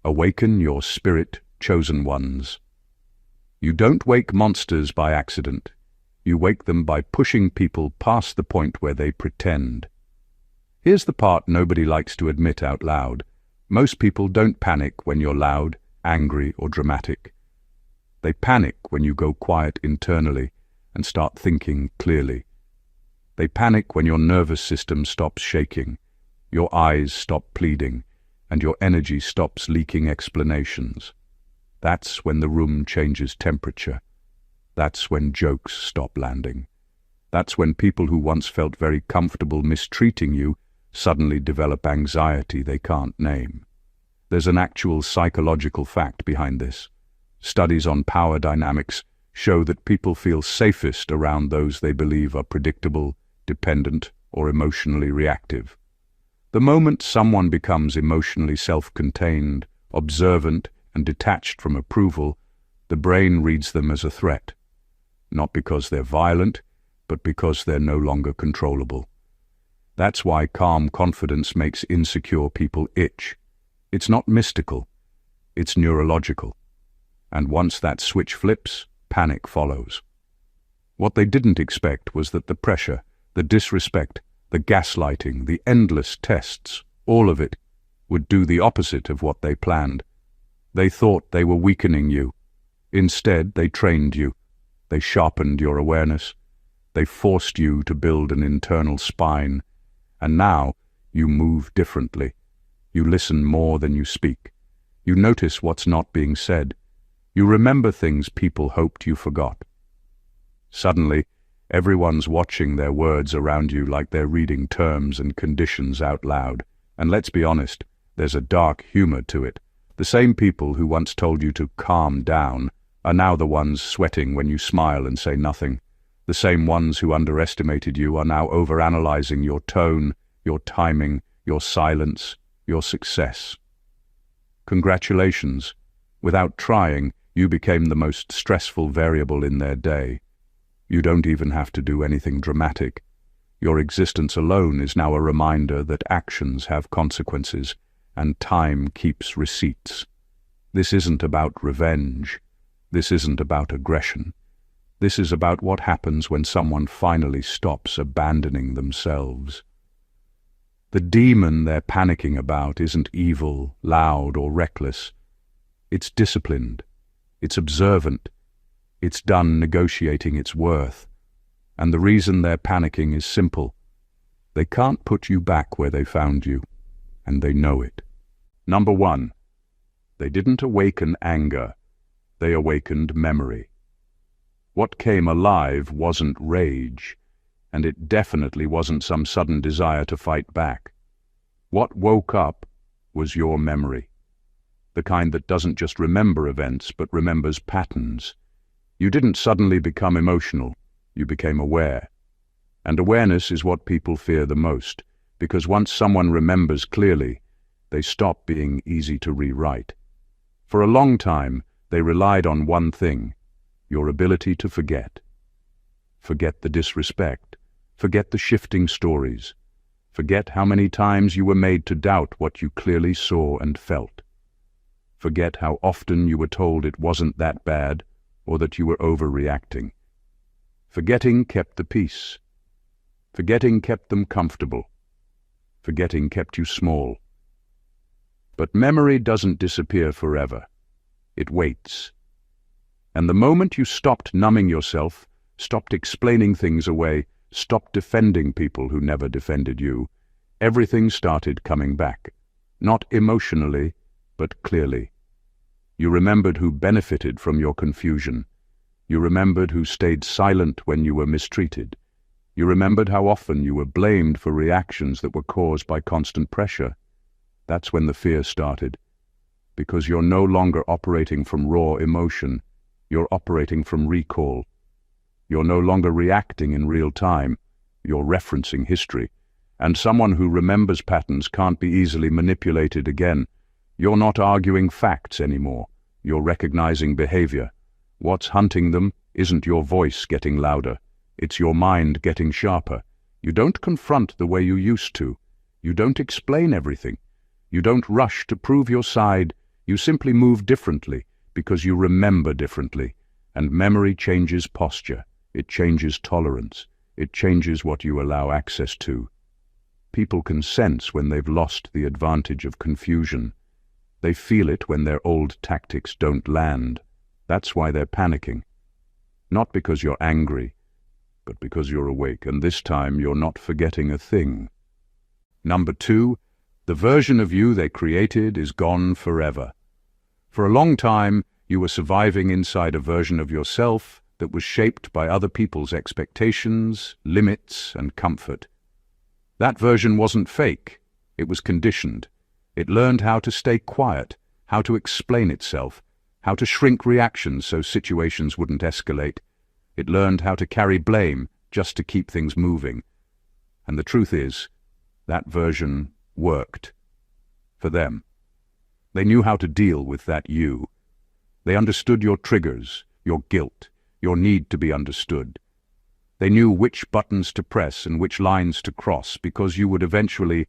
Awaken your spirit chosen ones. You don't wake monsters by accident. You wake them by pushing people past the point where they pretend. Here's the part nobody likes to admit out loud. Most people don't panic when you're loud, angry, or dramatic. They panic when you go quiet internally and start thinking clearly. They panic when your nervous system stops shaking, your eyes stop pleading, and your energy stops leaking explanations. That's when the room changes temperature. That's when jokes stop landing. That's when people who once felt very comfortable mistreating you suddenly develop anxiety they can't name. There's an actual psychological fact behind this. Studies on power dynamics show that people feel safest around those they believe are predictable, dependent, or emotionally reactive. The moment someone becomes emotionally self-contained, observant, and detached from approval, the brain reads them as a threat. Not because they're violent, but because they're no longer controllable. That's why calm confidence makes insecure people itch. It's not mystical, it's neurological. And once that switch flips, panic follows. What they didn't expect was that the pressure, the disrespect, the gaslighting, the endless tests, all of it, would do the opposite of what they planned. They thought they were weakening you. Instead, they trained you. They sharpened your awareness. They forced you to build an internal spine. And now, you move differently. You listen more than you speak. You notice what's not being said. You remember things people hoped you forgot. Suddenly, everyone's watching their words around you like they're reading terms and conditions out loud. And let's be honest, there's a dark humor to it. The same people who once told you to calm down are now the ones sweating when you smile and say nothing. The same ones who underestimated you are now overanalyzing your tone, your timing, your silence, your success. Congratulations. Without trying, you became the most stressful variable in their day. You don't even have to do anything dramatic. Your existence alone is now a reminder that actions have consequences, and time keeps receipts. This isn't about revenge. This isn't about aggression. This is about what happens when someone finally stops abandoning themselves. The demon they're panicking about isn't evil, loud, or reckless. It's disciplined. It's observant. It's done negotiating its worth. And the reason they're panicking is simple. They can't put you back where they found you, and they know it. Number 1. They didn't awaken anger. They awakened memory. What came alive wasn't rage, and it definitely wasn't some sudden desire to fight back. What woke up was your memory. The kind that doesn't just remember events, but remembers patterns. You didn't suddenly become emotional, you became aware. And awareness is what people fear the most, because once someone remembers clearly, they stop being easy to rewrite. For a long time, they relied on one thing, your ability to forget. Forget the disrespect, forget the shifting stories, forget how many times you were made to doubt what you clearly saw and felt. Forget how often you were told it wasn't that bad, or that you were overreacting. Forgetting kept the peace. Forgetting kept them comfortable. Forgetting kept you small. But memory doesn't disappear forever. It waits. And the moment you stopped numbing yourself, stopped explaining things away, stopped defending people who never defended you, everything started coming back. Not emotionally, but clearly. You remembered who benefited from your confusion. You remembered who stayed silent when you were mistreated. You remembered how often you were blamed for reactions that were caused by constant pressure. That's when the fear started. Because you're no longer operating from raw emotion, you're operating from recall. You're no longer reacting in real time, you're referencing history. And someone who remembers patterns can't be easily manipulated again. You're not arguing facts anymore, you're recognizing behavior. What's hunting them isn't your voice getting louder, it's your mind getting sharper. You don't confront the way you used to. You don't explain everything. You don't rush to prove your side. You simply move differently because you remember differently, and memory changes posture, it changes tolerance, it changes what you allow access to. People can sense when they've lost the advantage of confusion. They feel it when their old tactics don't land. That's why they're panicking. Not because you're angry, but because you're awake, and this time you're not forgetting a thing. Number 2, the version of you they created is gone forever. For a long time, you were surviving inside a version of yourself that was shaped by other people's expectations, limits, and comfort. That version wasn't fake, it was conditioned. It learned how to stay quiet, how to explain itself, how to shrink reactions so situations wouldn't escalate. It learned how to carry blame just to keep things moving. And the truth is, that version worked. For them. They knew how to deal with that you. They understood your triggers, your guilt, your need to be understood. They knew which buttons to press and which lines to cross because you would eventually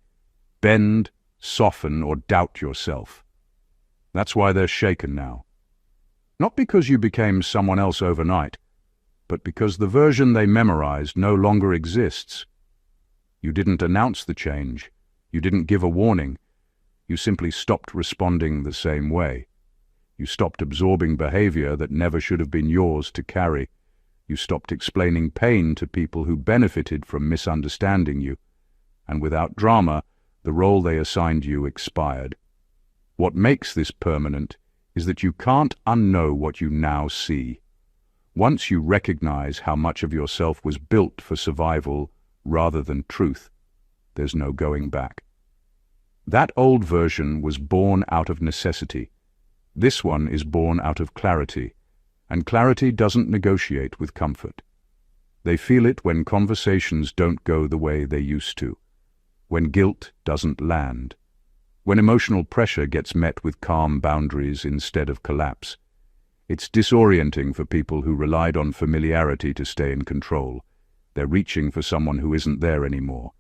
bend, soften, or doubt yourself. That's why they're shaken now. Not because you became someone else overnight, but because the version they memorized no longer exists. You didn't announce the change. You didn't give a warning. You simply stopped responding the same way. You stopped absorbing behavior that never should have been yours to carry. You stopped explaining pain to people who benefited from misunderstanding you. And without drama, the role they assigned you expired. What makes this permanent is that you can't unknow what you now see. Once you recognize how much of yourself was built for survival rather than truth, there's no going back. That old version was born out of necessity. This one is born out of clarity, and clarity doesn't negotiate with comfort. They feel it when conversations don't go the way they used to, when guilt doesn't land, when emotional pressure gets met with calm boundaries instead of collapse. It's disorienting for people who relied on familiarity to stay in control. They're reaching for someone who isn't there anymore.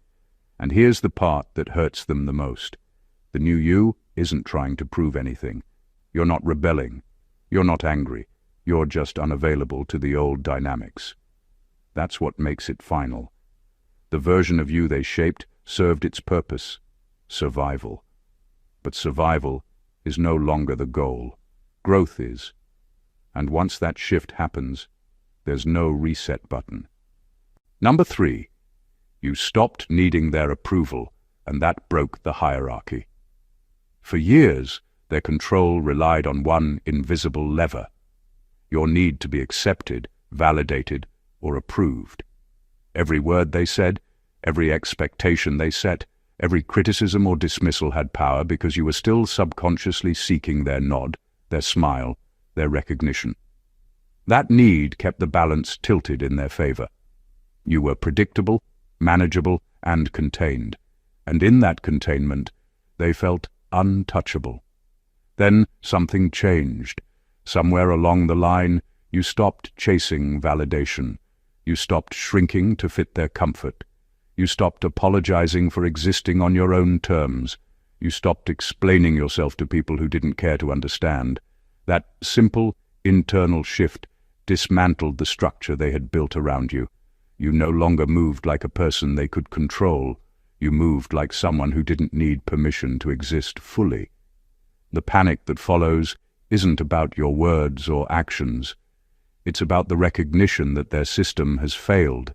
And here's the part that hurts them the most. The new you isn't trying to prove anything. You're not rebelling. You're not angry. You're just unavailable to the old dynamics. That's what makes it final. The version of you they shaped served its purpose, survival. But survival is no longer the goal. Growth is. And once that shift happens, there's no reset button. Number 3, you stopped needing their approval, and that broke the hierarchy. For years, their control relied on one invisible lever: your need to be accepted, validated, or approved. Every word they said, every expectation they set, every criticism or dismissal had power because you were still subconsciously seeking their nod, their smile, their recognition. That need kept the balance tilted in their favor. You were predictable, manageable, and contained, and in that containment, they felt untouchable. Then something changed. Somewhere along the line, you stopped chasing validation. You stopped shrinking to fit their comfort. You stopped apologizing for existing on your own terms. You stopped explaining yourself to people who didn't care to understand. That simple, internal shift dismantled the structure they had built around you. You no longer moved like a person they could control. You moved like someone who didn't need permission to exist fully. The panic that follows isn't about your words or actions. It's about the recognition that their system has failed.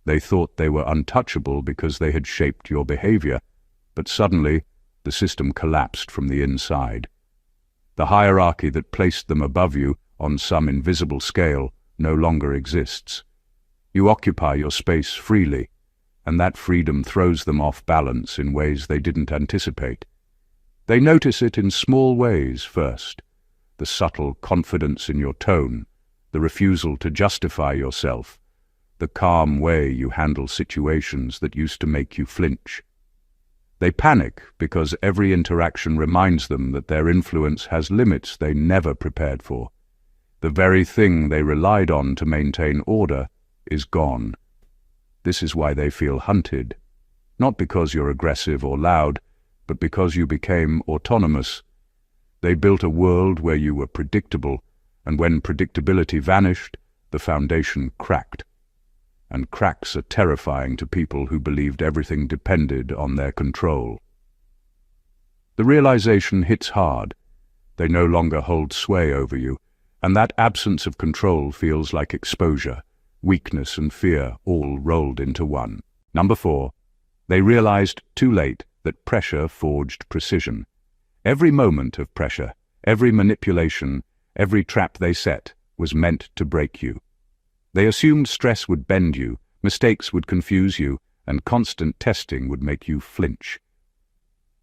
They thought they were untouchable because they had shaped your behavior, but suddenly the system collapsed from the inside. The hierarchy that placed them above you on some invisible scale no longer exists. You occupy your space freely, and that freedom throws them off balance in ways they didn't anticipate. They notice it in small ways first: the subtle confidence in your tone, the refusal to justify yourself, the calm way you handle situations that used to make you flinch. They panic because every interaction reminds them that their influence has limits they never prepared for. The very thing they relied on to maintain order is gone. This is why they feel hunted, not because you're aggressive or loud, but because you became autonomous. They built a world where you were predictable, and when predictability vanished, the foundation cracked. And cracks are terrifying to people who believed everything depended on their control. The realization hits hard. They no longer hold sway over you, and that absence of control feels like exposure, weakness and fear all rolled into one. Number 4. They realized too late that pressure forged precision. Every moment of pressure, every manipulation, every trap they set was meant to break you. They assumed stress would bend you, mistakes would confuse you, and constant testing would make you flinch.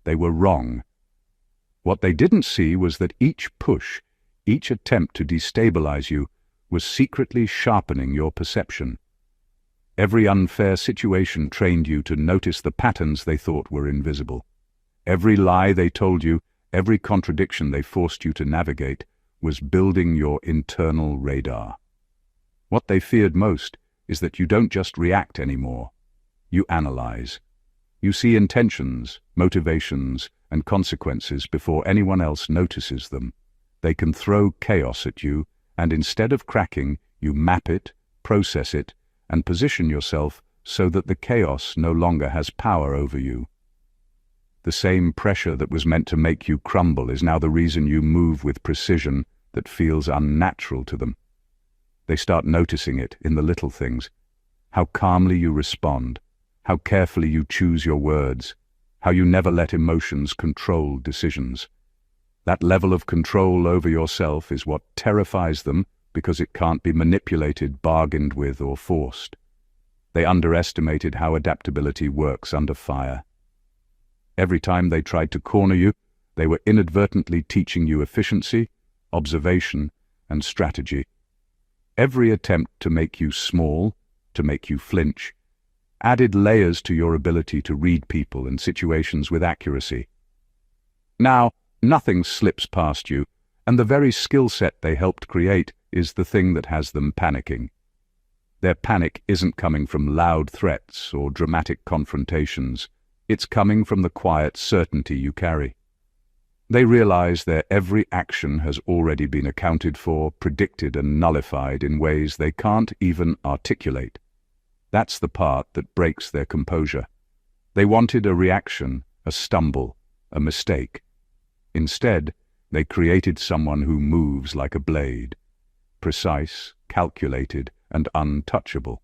They were wrong. What they didn't see was that each push, each attempt to destabilize you, was secretly sharpening your perception. Every unfair situation trained you to notice the patterns they thought were invisible. Every lie they told you, every contradiction they forced you to navigate, was building your internal radar. What they feared most is that you don't just react anymore. You analyze. You see intentions, motivations, and consequences before anyone else notices them. They can throw chaos at you, and instead of cracking, you map it, process it, and position yourself so that the chaos no longer has power over you. The same pressure that was meant to make you crumble is now the reason you move with precision that feels unnatural to them. They start noticing it in the little things, how calmly you respond, how carefully you choose your words, how you never let emotions control decisions. That level of control over yourself is what terrifies them because it can't be manipulated, bargained with, or forced. They underestimated how adaptability works under fire. Every time they tried to corner you, they were inadvertently teaching you efficiency, observation, and strategy. Every attempt to make you small, to make you flinch, added layers to your ability to read people and situations with accuracy. Now, nothing slips past you, and the very skill set they helped create is the thing that has them panicking. Their panic isn't coming from loud threats or dramatic confrontations. It's coming from the quiet certainty you carry. They realize their every action has already been accounted for, predicted, and nullified in ways they can't even articulate. That's the part that breaks their composure. They wanted a reaction, a stumble, a mistake. Instead, they created someone who moves like a blade, precise, calculated, and untouchable.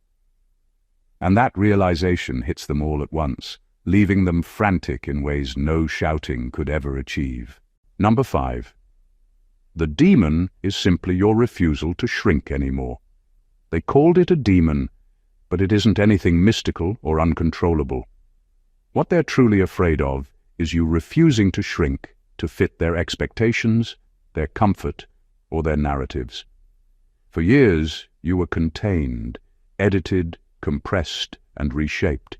And that realization hits them all at once, leaving them frantic in ways no shouting could ever achieve. Number 5. The demon is simply your refusal to shrink anymore. They called it a demon, but it isn't anything mystical or uncontrollable. What they're truly afraid of is you refusing to shrink to fit their expectations, their comfort, or their narratives. For years, you were contained, edited, compressed, and reshaped,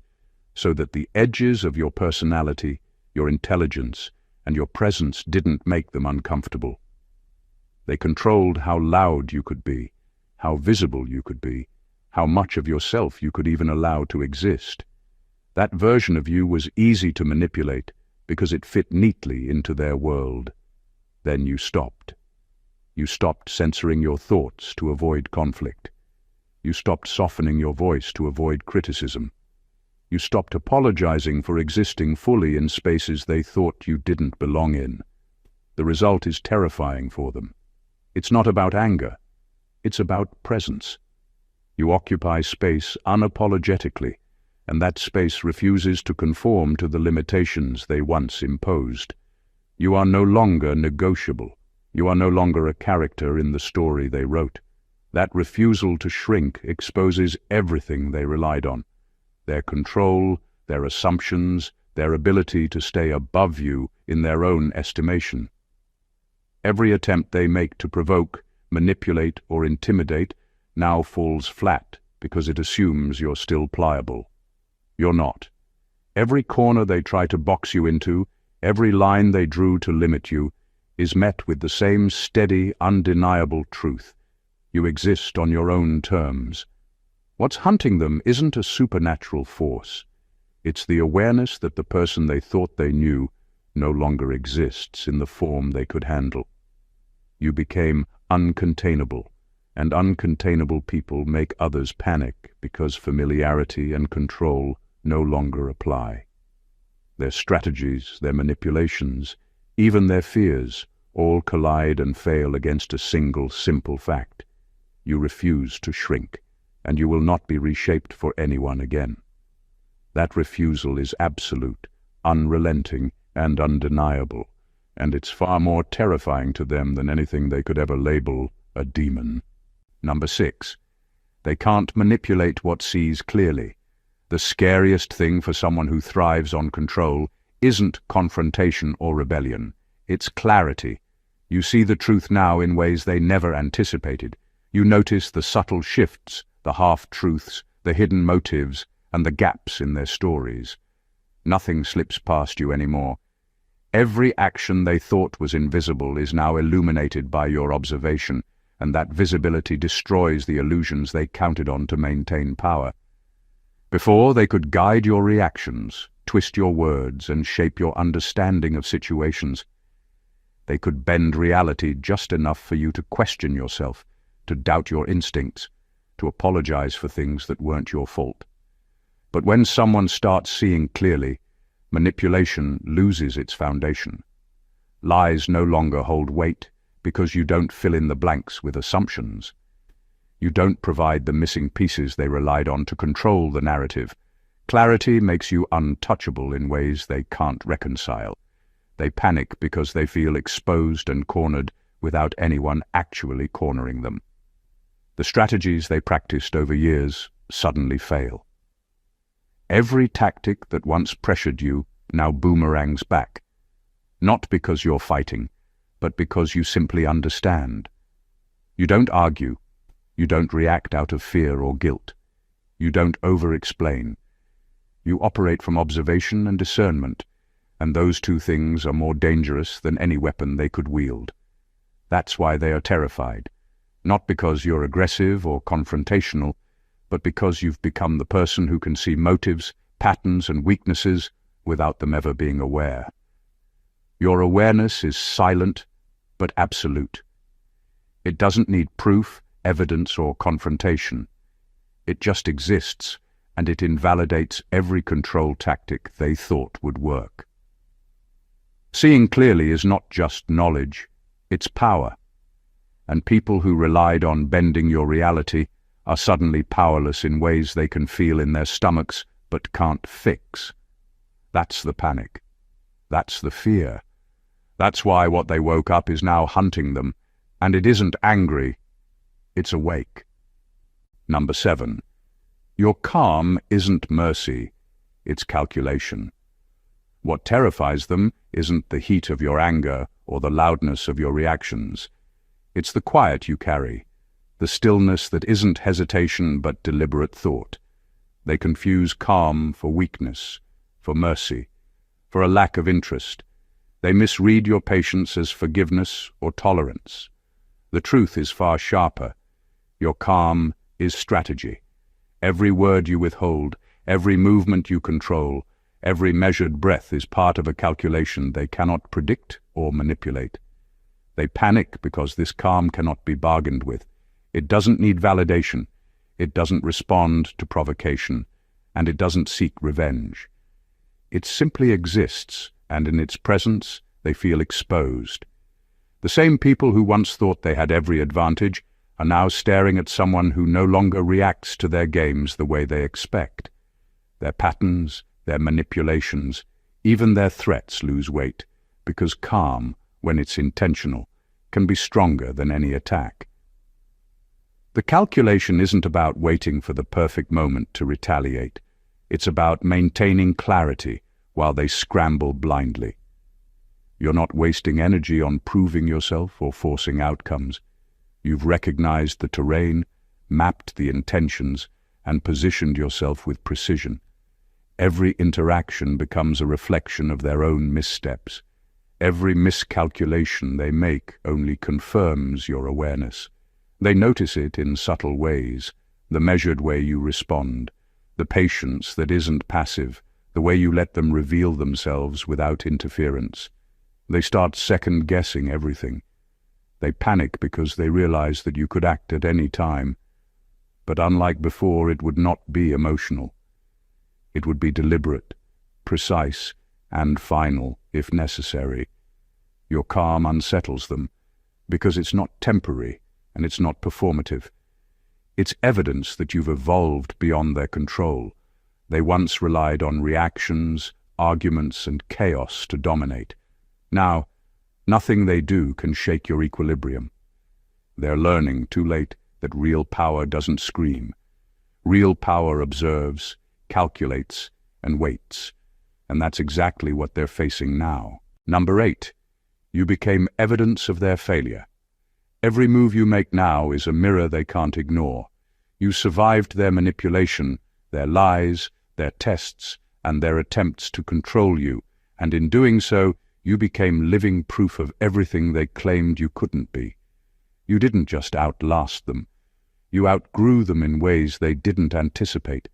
so that the edges of your personality, your intelligence, and your presence didn't make them uncomfortable. They controlled how loud you could be, how visible you could be, how much of yourself you could even allow to exist. That version of you was easy to manipulate because it fit neatly into their world. Then you stopped. You stopped censoring your thoughts to avoid conflict. You stopped softening your voice to avoid criticism. You stopped apologizing for existing fully in spaces they thought you didn't belong in. The result is terrifying for them. It's not about anger. It's about presence. You occupy space unapologetically, and that space refuses to conform to the limitations they once imposed. You are no longer negotiable. You are no longer a character in the story they wrote. That refusal to shrink exposes everything they relied on. Their control, their assumptions, their ability to stay above you in their own estimation. Every attempt they make to provoke, manipulate, or intimidate now falls flat because it assumes you're still pliable. You're not. Every corner they try to box you into, every line they drew to limit you, is met with the same steady, undeniable truth. You exist on your own terms. What's hunting them isn't a supernatural force. It's the awareness that the person they thought they knew no longer exists in the form they could handle. You became uncontainable, and uncontainable people make others panic because familiarity and control no longer apply. Their strategies, their manipulations, even their fears, all collide and fail against a single, simple fact. You refuse to shrink, and you will not be reshaped for anyone again. That refusal is absolute, unrelenting, and undeniable, and it's far more terrifying to them than anything they could ever label a demon. Number 6. They can't manipulate what sees clearly. The scariest thing for someone who thrives on control isn't confrontation or rebellion. It's clarity. You see the truth now in ways they never anticipated. You notice the subtle shifts, the half-truths, the hidden motives, and the gaps in their stories. Nothing slips past you anymore. Every action they thought was invisible is now illuminated by your observation, and that visibility destroys the illusions they counted on to maintain power. Before, they could guide your reactions, twist your words, and shape your understanding of situations. They could bend reality just enough for you to question yourself, to doubt your instincts, to apologize for things that weren't your fault. But when someone starts seeing clearly, manipulation loses its foundation. Lies no longer hold weight because you don't fill in the blanks with assumptions. You don't provide the missing pieces they relied on to control the narrative. Clarity makes you untouchable in ways they can't reconcile. They panic because they feel exposed and cornered without anyone actually cornering them. The strategies they practiced over years suddenly fail. Every tactic that once pressured you now boomerangs back, not because you're fighting, but because you simply understand. You don't argue. You don't react out of fear or guilt. You don't over-explain. You operate from observation and discernment, and those two things are more dangerous than any weapon they could wield. That's why they are terrified, not because you're aggressive or confrontational, but because you've become the person who can see motives, patterns, and weaknesses without them ever being aware. Your awareness is silent, but absolute. It doesn't need proof, evidence, or confrontation. It just exists, and it invalidates every control tactic they thought would work. Seeing clearly is not just knowledge, it's power. And people who relied on bending your reality are suddenly powerless in ways they can feel in their stomachs but can't fix. That's the panic. That's the fear. That's why what they woke up is now hunting them, and it isn't angry, it's awake. Number 7. Your calm isn't mercy, it's calculation. What terrifies them isn't the heat of your anger or the loudness of your reactions. It's the quiet you carry, the stillness that isn't hesitation but deliberate thought. They confuse calm for weakness, for mercy, for a lack of interest. They misread your patience as forgiveness or tolerance. The truth is far sharper. Your calm is strategy. Every word you withhold, every movement you control, every measured breath is part of a calculation they cannot predict or manipulate. They panic because this calm cannot be bargained with. It doesn't need validation. It doesn't respond to provocation, and it doesn't seek revenge. It simply exists, and in its presence they feel exposed. The same people who once thought they had every advantage are now staring at someone who no longer reacts to their games the way they expect. Their patterns, their manipulations, even their threats lose weight, because calm, when it's intentional, can be stronger than any attack. The calculation isn't about waiting for the perfect moment to retaliate. It's about maintaining clarity while they scramble blindly. You're not wasting energy on proving yourself or forcing outcomes. You've recognized the terrain, mapped the intentions, and positioned yourself with precision. Every interaction becomes a reflection of their own missteps. Every miscalculation they make only confirms your awareness. They notice it in subtle ways, the measured way you respond, the patience that isn't passive, the way you let them reveal themselves without interference. They start second-guessing everything. They panic because they realize that you could act at any time. But unlike before, it would not be emotional. It would be deliberate, precise, and final, if necessary. Your calm unsettles them, because it's not temporary and it's not performative. It's evidence that you've evolved beyond their control. They once relied on reactions, arguments, and chaos to dominate. Now, nothing they do can shake your equilibrium. They're learning, too late, that real power doesn't scream. Real power observes, calculates, and waits. And that's exactly what they're facing now. Number 8. You became evidence of their failure. Every move you make now is a mirror they can't ignore. You survived their manipulation, their lies, their tests, and their attempts to control you, and in doing so, you became living proof of everything they claimed you couldn't be. You didn't just outlast them. You outgrew them in ways they didn't anticipate.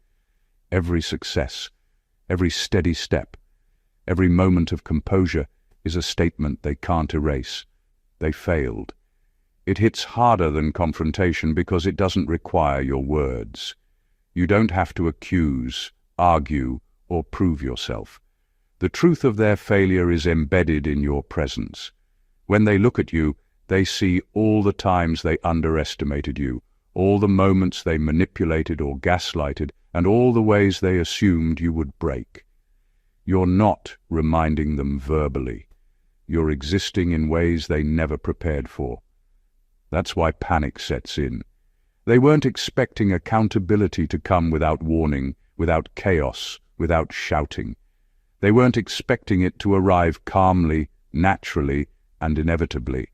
Every success, every steady step, every moment of composure is a statement they can't erase. They failed. It hits harder than confrontation because it doesn't require your words. You don't have to accuse, argue, or prove yourself. The truth of their failure is embedded in your presence. When they look at you, they see all the times they underestimated you, all the moments they manipulated or gaslighted, and all the ways they assumed you would break. You're not reminding them verbally. You're existing in ways they never prepared for. That's why panic sets in. They weren't expecting accountability to come without warning, without chaos, without shouting. They weren't expecting it to arrive calmly, naturally, and inevitably.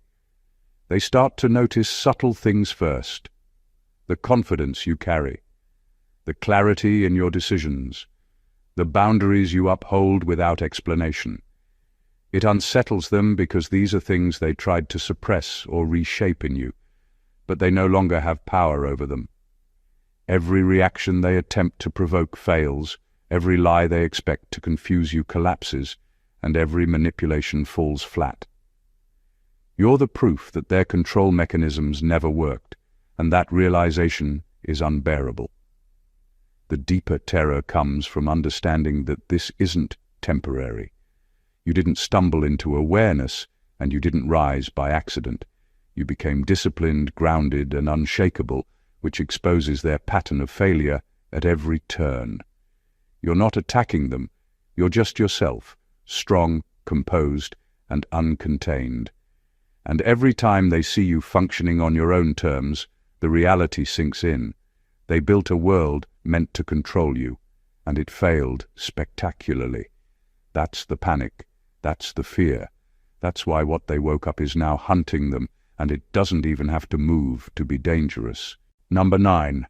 They start to notice subtle things first. The confidence you carry, the clarity in your decisions, the boundaries you uphold without explanation. It unsettles them because these are things they tried to suppress or reshape in you, but they no longer have power over them. Every reaction they attempt to provoke fails, every lie they expect to confuse you collapses, and every manipulation falls flat. You're the proof that their control mechanisms never worked, and that realization is unbearable. The deeper terror comes from understanding that this isn't temporary. You didn't stumble into awareness, and you didn't rise by accident. You became disciplined, grounded, and unshakable, which exposes their pattern of failure at every turn. You're not attacking them. You're just yourself, strong, composed, and uncontained. And every time they see you functioning on your own terms, the reality sinks in. They built a world meant to control you, and it failed spectacularly. That's the panic. That's the fear. That's why what they woke up is now hunting them, and it doesn't even have to move to be dangerous. Number 9.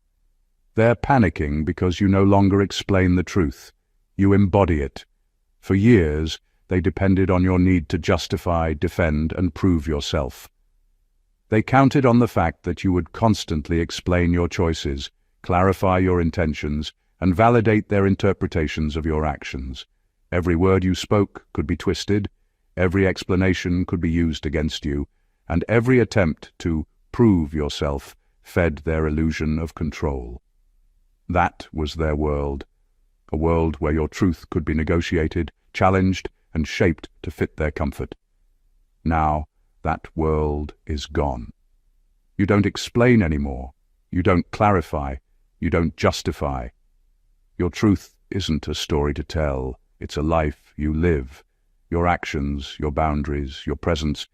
They're panicking because you no longer explain the truth. You embody it. For years, they depended on your need to justify, defend, and prove yourself. They counted on the fact that you would constantly explain your choices, clarify your intentions, and validate their interpretations of your actions. Every word you spoke could be twisted, every explanation could be used against you, and every attempt to prove yourself fed their illusion of control. That was their world, a world where your truth could be negotiated, challenged, and shaped to fit their comfort. Now, that world is gone. You don't explain anymore. You don't clarify. You don't justify. Your truth isn't a story to tell. It's a life you live. Your actions, your boundaries, your presence,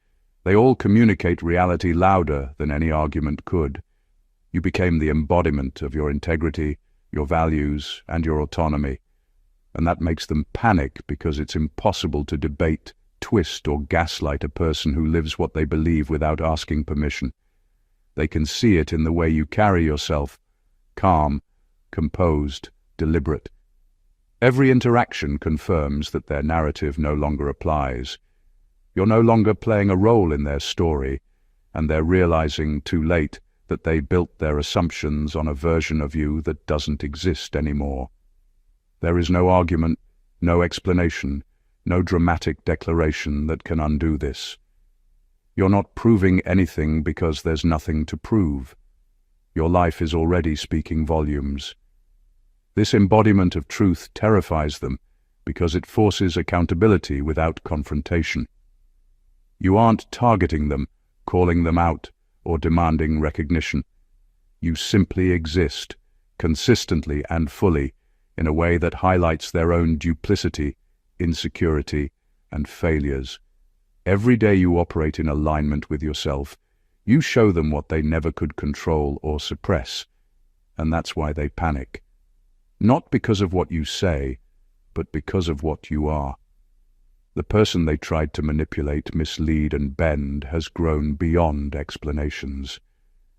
they all communicate reality louder than any argument could. You became the embodiment of your integrity, your values, and your autonomy. And that makes them panic because it's impossible to debate, twist, or gaslight a person who lives what they believe without asking permission. They can see it in the way you carry yourself, calm, composed, deliberate. Every interaction confirms that their narrative no longer applies. You're no longer playing a role in their story, and they're realizing too late that they built their assumptions on a version of you that doesn't exist anymore. There is no argument, No explanation, no dramatic declaration that can undo this. You're not proving anything because there's nothing to prove. Your life is already speaking volumes. This embodiment of truth terrifies them because it forces accountability without confrontation. You aren't targeting them, calling them out, or demanding recognition. You simply exist, consistently and fully, in a way that highlights their own duplicity, insecurity, and failures. Every day you operate in alignment with yourself, you show them what they never could control or suppress, and that's why they panic. Not because of what you say, but because of what you are. The person they tried to manipulate, mislead, and bend has grown beyond explanations.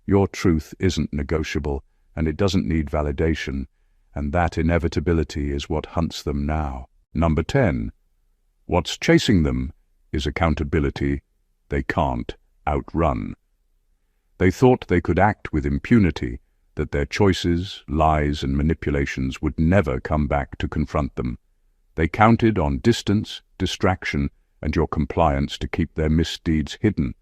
Your truth isn't negotiable, and it doesn't need validation, and that inevitability is what hunts them now. Number 10. What's chasing them is accountability they can't outrun. They thought they could act with impunity, that their choices, lies, and manipulations would never come back to confront them. They counted on distance, distraction, and your compliance to keep their misdeeds hidden.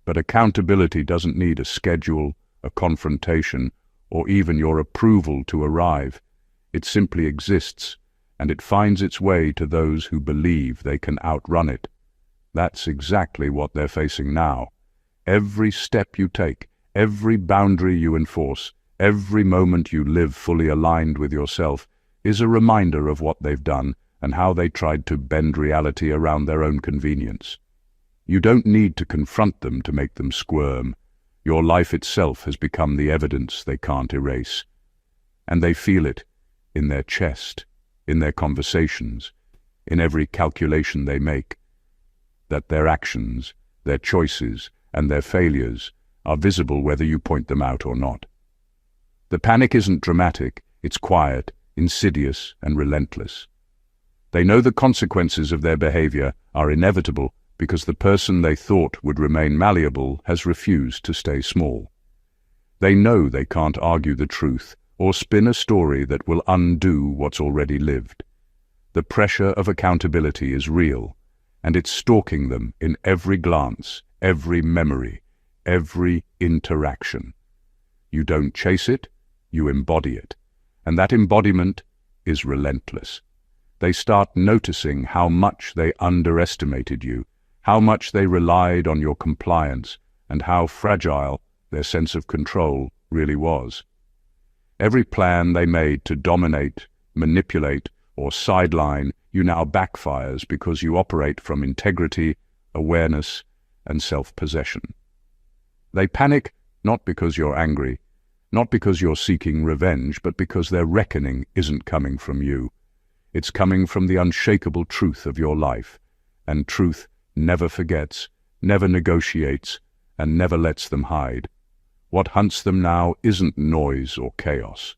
But accountability doesn't need a schedule, a confrontation, or even your approval to arrive. It simply exists, and it finds its way to those who believe they can outrun it. That's exactly what they're facing now. Every step you take, every boundary you enforce, every moment you live fully aligned with yourself is a reminder of what they've done and how they tried to bend reality around their own convenience. You don't need to confront them to make them squirm. Your life itself has become the evidence they can't erase. And they feel it in their chest, in their conversations, in every calculation they make, that their actions, their choices, and their failures are visible whether you point them out or not. The panic isn't dramatic, it's quiet, insidious, and relentless. They know the consequences of their behavior are inevitable because the person they thought would remain malleable has refused to stay small. They know they can't argue the truth or spin a story that will undo what's already lived. The pressure of accountability is real, and it's stalking them in every glance, every memory, every interaction. You don't chase it, you embody it, and that embodiment is relentless. They start noticing how much they underestimated you, how much they relied on your compliance, and how fragile their sense of control really was. Every plan they made to dominate, manipulate, or sideline you now backfires because you operate from integrity, awareness, and self-possession. They panic not because you're angry, not because you're seeking revenge, but because their reckoning isn't coming from you. It's coming from the unshakable truth of your life, and truth never forgets, never negotiates, and never lets them hide. What hunts them now isn't noise or chaos.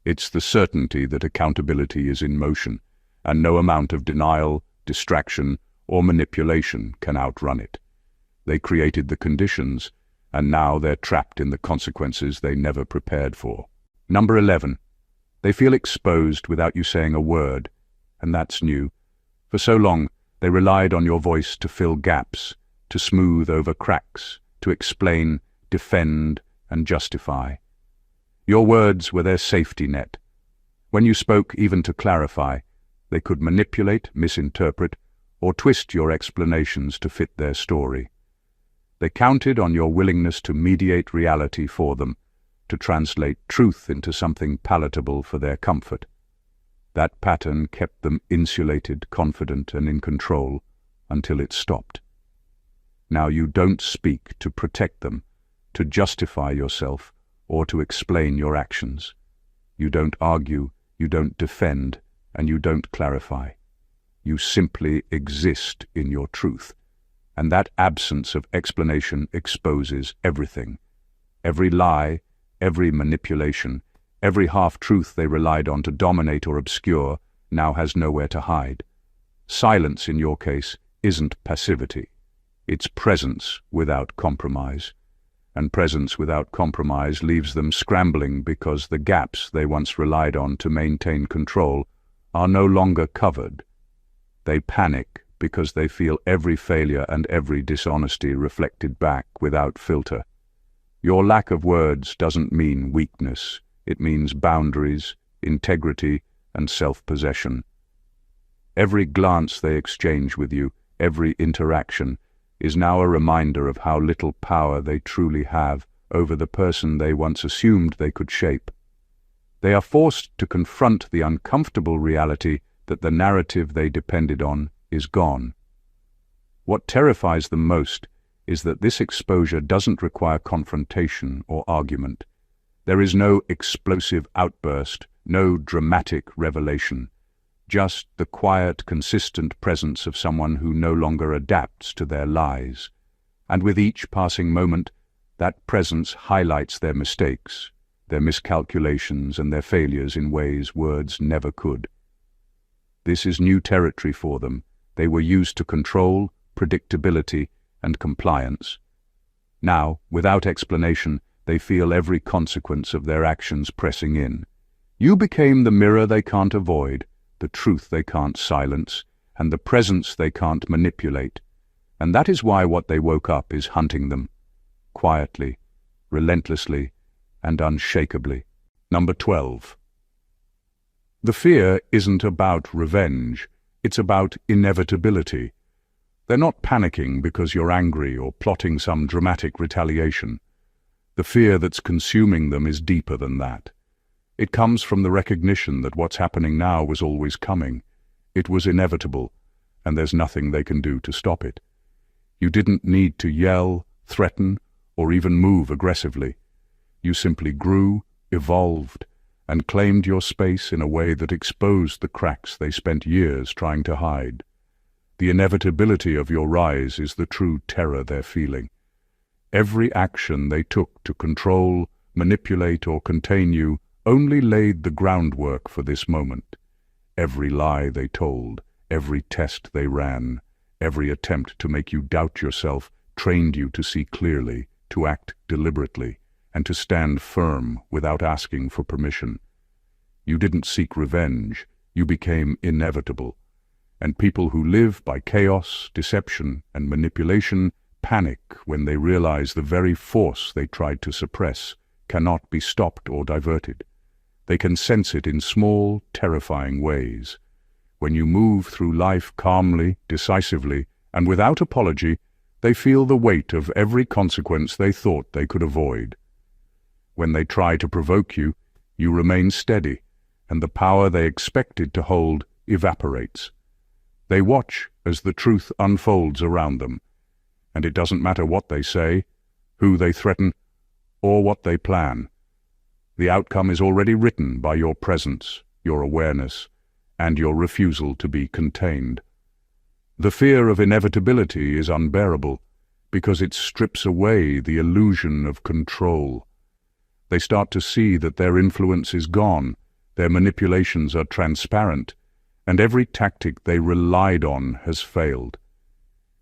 It's the certainty that accountability is in motion, and no amount of denial, distraction, or manipulation can outrun it. They created the conditions, and now they're trapped in the consequences they never prepared for. Number 11. They feel exposed without you saying a word, and that's new. For so long, they relied on your voice to fill gaps, to smooth over cracks, to explain, defend, and justify. Your words were their safety net. When you spoke, even to clarify, they could manipulate, misinterpret, or twist your explanations to fit their story. They counted on your willingness to mediate reality for them, to translate truth into something palatable for their comfort. That pattern kept them insulated, confident, and in control until it stopped. Now you don't speak to protect them, to justify yourself, or to explain your actions. You don't argue, you don't defend, and you don't clarify. You simply exist in your truth, and that absence of explanation exposes everything. Every lie, every manipulation, every half-truth they relied on to dominate or obscure now has nowhere to hide. Silence, in your case, isn't passivity. It's presence without compromise. And presence without compromise leaves them scrambling because the gaps they once relied on to maintain control are no longer covered. They panic because they feel every failure and every dishonesty reflected back without filter. Your lack of words doesn't mean weakness. It means boundaries, integrity, and self-possession. Every glance they exchange with you, every interaction, is now a reminder of how little power they truly have over the person they once assumed they could shape. They are forced to confront the uncomfortable reality that the narrative they depended on is gone. What terrifies them most is that this exposure doesn't require confrontation or argument. There is no explosive outburst, no dramatic revelation, just the quiet, consistent presence of someone who no longer adapts to their lies. And with each passing moment, that presence highlights their mistakes, their miscalculations, and their failures in ways words never could. This is new territory for them. They were used to control, predictability, and compliance. Now, without explanation, they feel every consequence of their actions pressing in. You became the mirror they can't avoid, the truth they can't silence, and the presence they can't manipulate. And that is why what they woke up is hunting them, quietly, relentlessly, and unshakably. Number 12. The fear isn't about revenge, it's about inevitability. They're not panicking because you're angry or plotting some dramatic retaliation. The fear that's consuming them is deeper than that. It comes from the recognition that what's happening now was always coming. It was inevitable, and there's nothing they can do to stop it. You didn't need to yell, threaten, or even move aggressively. You simply grew, evolved, and claimed your space in a way that exposed the cracks they spent years trying to hide. The inevitability of your rise is the true terror they're feeling. Every action they took to control, manipulate, or contain you only laid the groundwork for this moment. Every lie they told, every test they ran, every attempt to make you doubt yourself trained you to see clearly, to act deliberately, and to stand firm without asking for permission. You didn't seek revenge, you became inevitable. And people who live by chaos, deception, and manipulation panic when they realize the very force they tried to suppress cannot be stopped or diverted. They can sense it in small, terrifying ways. When you move through life calmly, decisively, and without apology, they feel the weight of every consequence they thought they could avoid. When they try to provoke you, you remain steady, and the power they expected to hold evaporates. They watch as the truth unfolds around them, and it doesn't matter what they say, who they threaten, or what they plan. The outcome is already written by your presence, your awareness, and your refusal to be contained. The fear of inevitability is unbearable because it strips away the illusion of control. They start to see that their influence is gone, their manipulations are transparent, and every tactic they relied on has failed.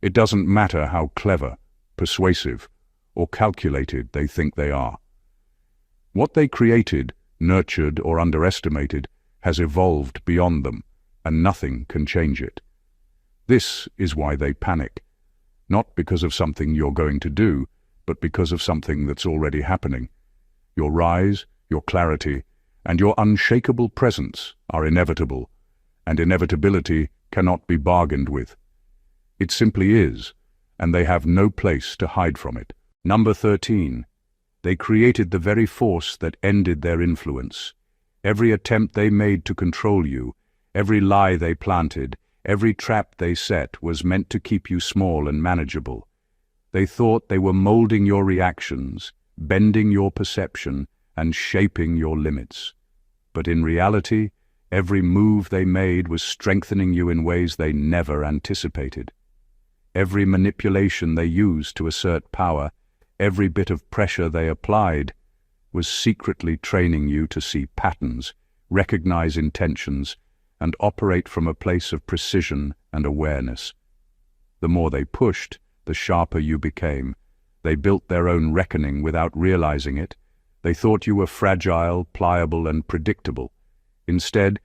It doesn't matter how clever, persuasive, or calculated they think they are. What they created, nurtured, or underestimated has evolved beyond them, and nothing can change it. This is why they panic, not because of something you're going to do, but because of something that's already happening. Your rise, your clarity, and your unshakable presence are inevitable, and inevitability cannot be bargained with. It simply is, and they have no place to hide from it. Number 13. They created the very force that ended their influence. Every attempt they made to control you, every lie they planted, every trap they set was meant to keep you small and manageable. They thought they were molding your reactions, bending your perception, and shaping your limits. But in reality, every move they made was strengthening you in ways they never anticipated. Every manipulation they used to assert power, every bit of pressure they applied, was secretly training you to see patterns, recognize intentions, and operate from a place of precision and awareness. The more they pushed, the sharper you became. They built their own reckoning without realizing it. They thought you were fragile, pliable, and predictable. Instead,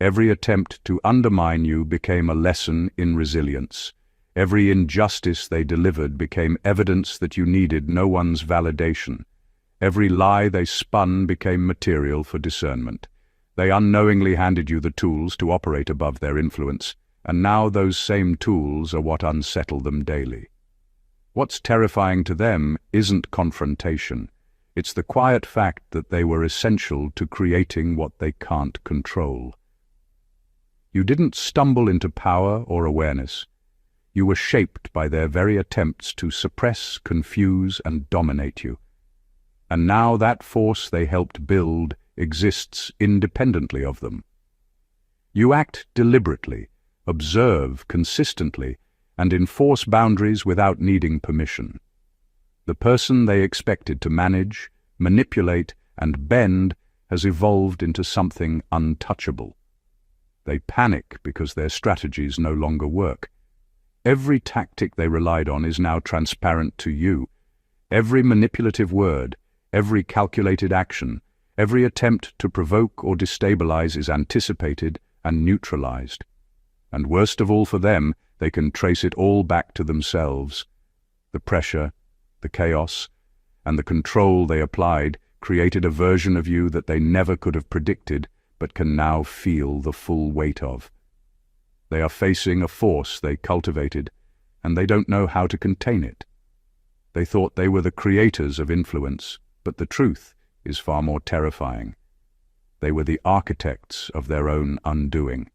Every attempt to undermine you became a lesson in resilience. Every injustice they delivered became evidence that you needed no one's validation. Every lie they spun became material for discernment. They unknowingly handed you the tools to operate above their influence, and now those same tools are what unsettle them daily. What's terrifying to them isn't confrontation. It's the quiet fact that they were essential to creating what they can't control. You didn't stumble into power or awareness. You were shaped by their very attempts to suppress, confuse, and dominate you. And now that force they helped build exists independently of them. You act deliberately, observe consistently, and enforce boundaries without needing permission. The person they expected to manage, manipulate, and bend has evolved into something untouchable. They panic because their strategies no longer work. Every tactic they relied on is now transparent to you. Every manipulative word, every calculated action, every attempt to provoke or destabilize is anticipated and neutralized. And worst of all for them, they can trace it all back to themselves. The pressure, the chaos, and the control they applied created a version of you that they never could have predicted, but can now feel the full weight of. They are facing a force they cultivated, and they don't know how to contain it. They thought they were the creators of influence, but the truth is far more terrifying. They were the architects of their own undoing.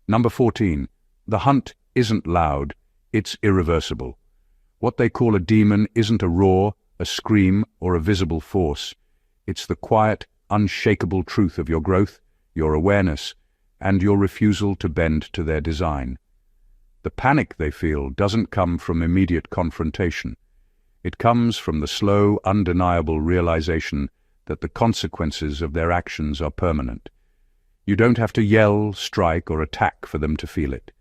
Number 14. The hunt isn't loud, it's irreversible. What they call a demon isn't a roar, a scream, or a visible force. It's the quiet, unshakable truth of your growth, your awareness, and your refusal to bend to their design. The panic they feel doesn't come from immediate confrontation. It comes from the slow, undeniable realization that the consequences of their actions are permanent. You don't have to yell, strike, or attack for them to feel it.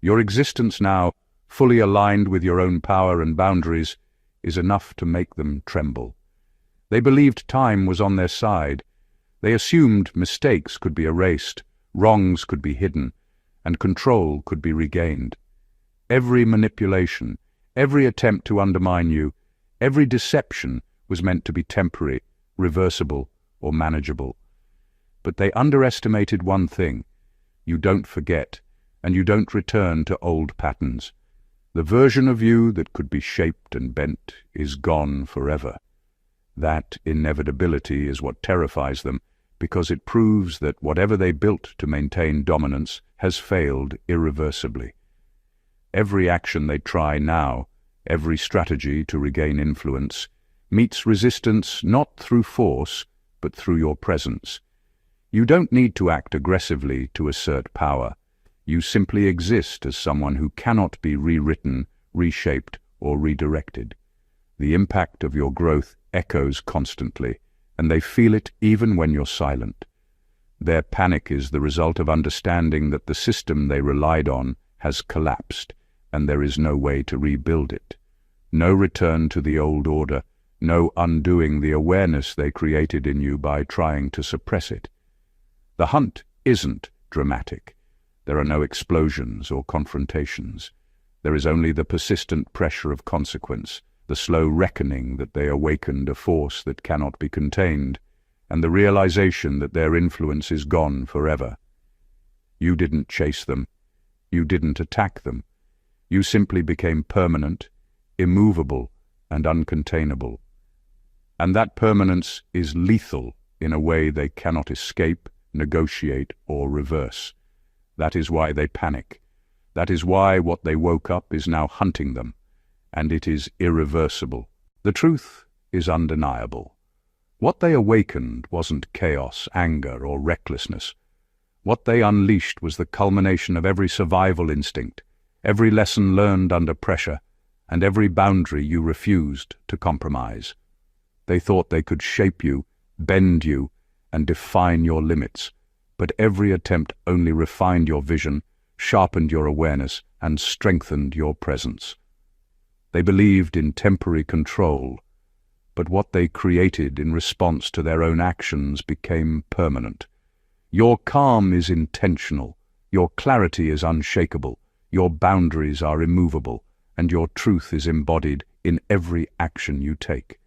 Your existence now, fully aligned with your own power and boundaries, is enough to make them tremble. They believed time was on their side. They assumed mistakes could be erased, wrongs could be hidden, and control could be regained. Every manipulation, every attempt to undermine you, every deception was meant to be temporary, reversible, or manageable. But they underestimated one thing: you don't forget, and you don't return to old patterns. The version of you that could be shaped and bent is gone forever. That inevitability is what terrifies them, because it proves that whatever they built to maintain dominance has failed irreversibly. Every action they try now, every strategy to regain influence, meets resistance not through force, but through your presence. You don't need to act aggressively to assert power. You simply exist as someone who cannot be rewritten, reshaped, or redirected. The impact of your growth echoes constantly, and they feel it even when you're silent. Their panic is the result of understanding that the system they relied on has collapsed, and there is no way to rebuild it. No return to the old order, no undoing the awareness they created in you by trying to suppress it. The hunt isn't dramatic. There are no explosions or confrontations. There is only the persistent pressure of consequence, the slow reckoning that they awakened a force that cannot be contained, and the realization that their influence is gone forever. You didn't chase them. You didn't attack them. You simply became permanent, immovable, and uncontainable. And that permanence is lethal in a way they cannot escape, negotiate, or reverse. That is why they panic. That is why what they woke up is now hunting them, and it is irreversible. The truth is undeniable. What they awakened wasn't chaos, anger, or recklessness. What they unleashed was the culmination of every survival instinct, every lesson learned under pressure, and every boundary you refused to compromise. They thought they could shape you, bend you, and define your limits, but every attempt only refined your vision, sharpened your awareness, and strengthened your presence. They believed in temporary control, but what they created in response to their own actions became permanent. Your calm is intentional, your clarity is unshakable, your boundaries are immovable, and your truth is embodied in every action you take.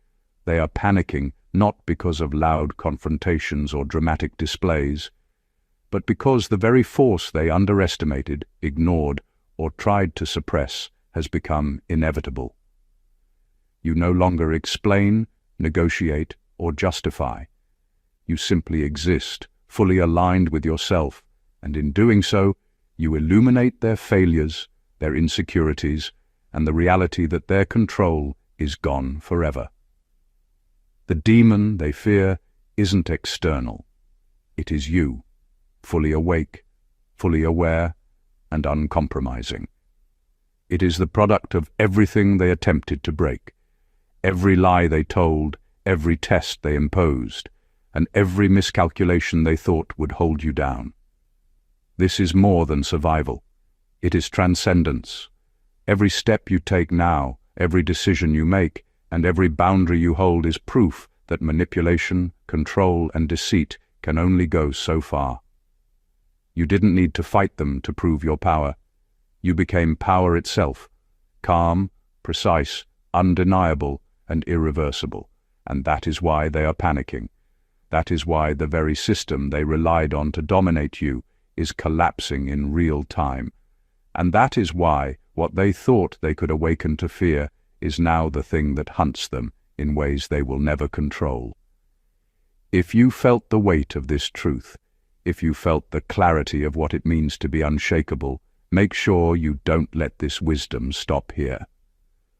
They are panicking not because of loud confrontations or dramatic displays, but because the very force they underestimated, ignored, or tried to suppress has become inevitable. You no longer explain, negotiate, or justify. You simply exist, fully aligned with yourself, and in doing so, you illuminate their failures, their insecurities, and the reality that their control is gone forever. The demon they fear isn't external. It is you, fully awake, fully aware, and uncompromising. It is the product of everything they attempted to break, every lie they told, every test they imposed, and every miscalculation they thought would hold you down. This is more than survival. It is transcendence. Every step you take now, every decision you make, and every boundary you hold is proof that manipulation, control, and deceit can only go so far. You didn't need to fight them to prove your power. You became power itself, calm, precise, undeniable, and irreversible. And that is why they are panicking. That is why the very system they relied on to dominate you is collapsing in real time. And that is why what they thought they could awaken to fear is now the thing that hunts them in ways they will never control. If you felt the weight of this truth, if you felt the clarity of what it means to be unshakable, make sure you don't let this wisdom stop here.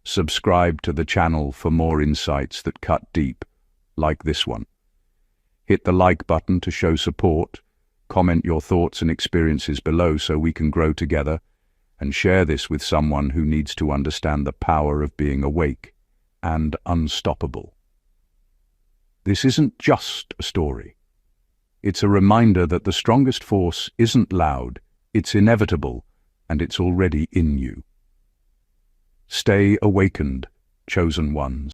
Subscribe to the channel for more insights that cut deep, like this one. Hit the like button to show support, comment your thoughts and experiences below so we can grow together, and share this with someone who needs to understand the power of being awake and unstoppable. This isn't just a story. It's a reminder that the strongest force isn't loud, it's inevitable, and it's already in you. Stay awakened, chosen ones.